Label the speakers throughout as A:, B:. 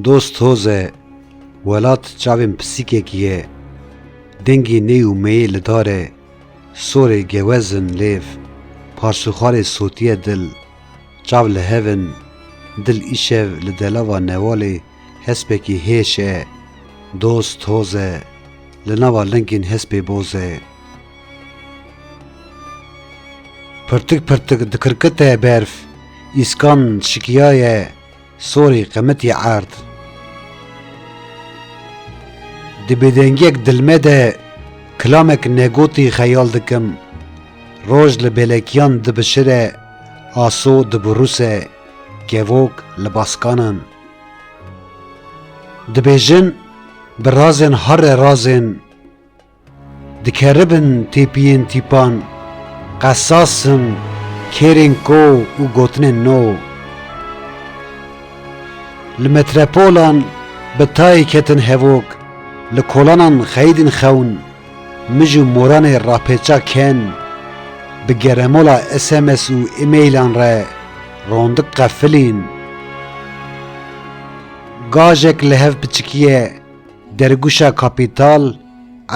A: Dost hoze welat çavên pisîkekî ye, dengê nê û meyê li darê, sorê gewezin lêv, parçûxarê sotiye dil, çav li hevin, dil îşev li delava newalê hespekî hêş e, dost hoze, li nava lingên hespê boz e. Pirtik pirtik dikirkite berf, îskan şikiyaye, sorê qemetî erd. Di bêdengiyek dilme de kilamek negotî xeyal dikim, roj li bêlekiyan dibişire, aso dibirûse, kevok li baskanan. Dibêjin bi razên here razên, dikeribin têpiyên tîpan, qesasın kêrên ko û gotinên no. Li metropolan bi tayê ketin hevok, li kolanan xeyidên xewn, mij û moranê rapêça ken, bi geremola SMS û emailan re rondik qefilîn. Gajek li hev piçikiye, dergûşa kapîtal,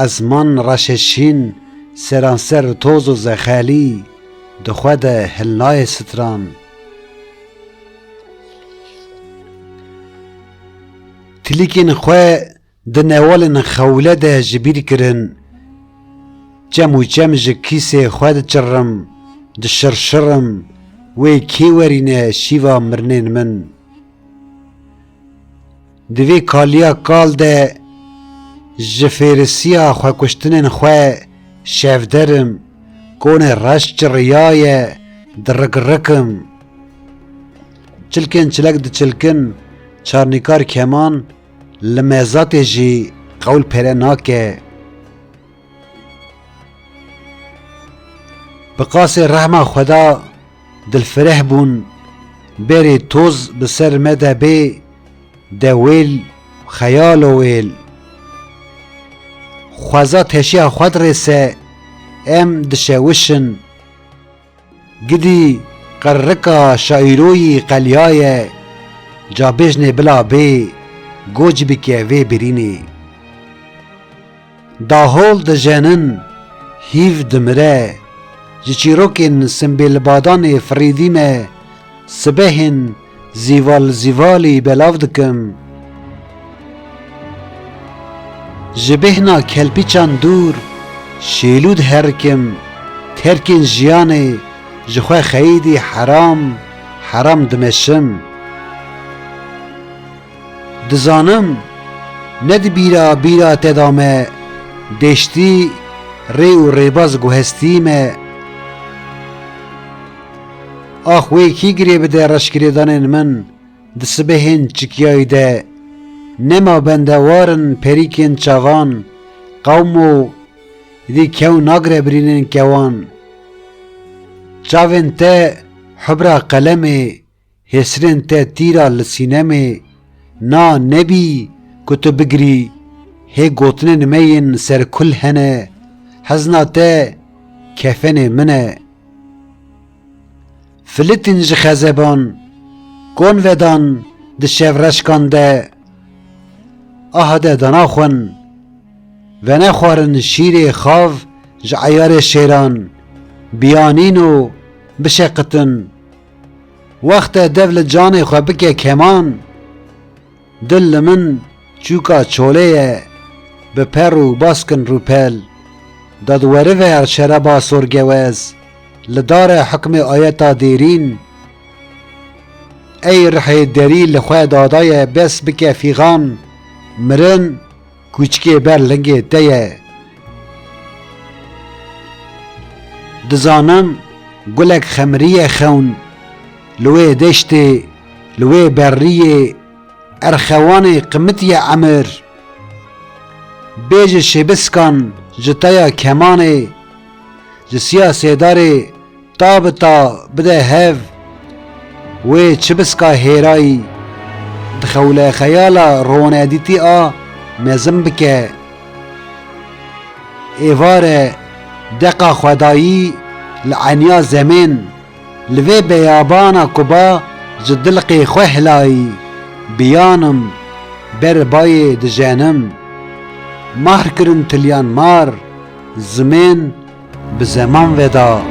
A: ezman reşeşîn, seranser toz û zexelî, dixwe de hilnayê stran. Tilîkên xwe di newalên xewle de ji bîr kirin, çem û çem ji kîsê xwe diçirim, dişirşirim, wê kê werîne şîva mirinên min. Di vê kaliya kal de ji fêrisiya xwekuştinên xwe şevderim, konê reş çiriyaye dirikirikim. Çilkên çilek diçilkin, çarnîkar keman, li mêzatê jî qewl pêre nake. Bi qasê rehma xweda dilfireh bûn, berê toz bi ser me de bê, de wêl xeyal û wêl. Xweza teşiya xwe dirêse, em dişewişin, gidî qerrika şaîroyî qeliyaye, cabêjnê bila bê, goc bike vê birînê. Dahol dijenin, hîv dimire, ji çîrokên simbêlbadanê firîdî me, sibehên zîval zîvalî belav dikim. Ji bêhna kelpîçan dûr, şêlûd herkim, terkên jiyanê, ji xwe xeyîdî heram, heram dimeşim. Dizanim, ne di bîra teda me, deştî rê û rêbaz guhestî me. Ax wê kî girê bide reşkirêdanên min, di sibehên çikiyayî de, nema bendewarin perîkên çavan, qewm û dî kew nagire birînên kewan. Çavên te hubra qelemê, hêsirên te tîra li sînemê, na nebî ku tu bigirî, hê gotinên me yên serkul hene, hezna te kefenê min e. Filîtên ji xezeban, kon vedan di şevreşkan de, aha de danaxwin, venexwarin şîrê xav ji eyarê şêran, biyanîn û bişeqitin. Wexte dev li canê xwe bike keman, dil li min çûka çolê ye, bi per û baskin rûpel, dadwerive şereba sorgewez, li darê hikmê ayeta dêrîn. Ey rihê derî li xwe dadaye bes bike fîgan, mirin kûçikê ber lingê te ye. Dizanim gulek xemrîye xewn, li wê deştê, li wê berriyê, erxewanê qimitiye emir. Bê ji şêbiskan ji taya kemanê, ji siya sêdarê ta bi ta bide hev, wê çibiska hêrayî, di xewle xeyala ronedîtî a mezin bike. Êvare deqa xwedayî li eniya zemên, li vê beyabana kuba ji dilqê xwe hilayî, biyanım ber bayê dijenim, Mahr kirin tilyan mar, zimên bi zeman veda.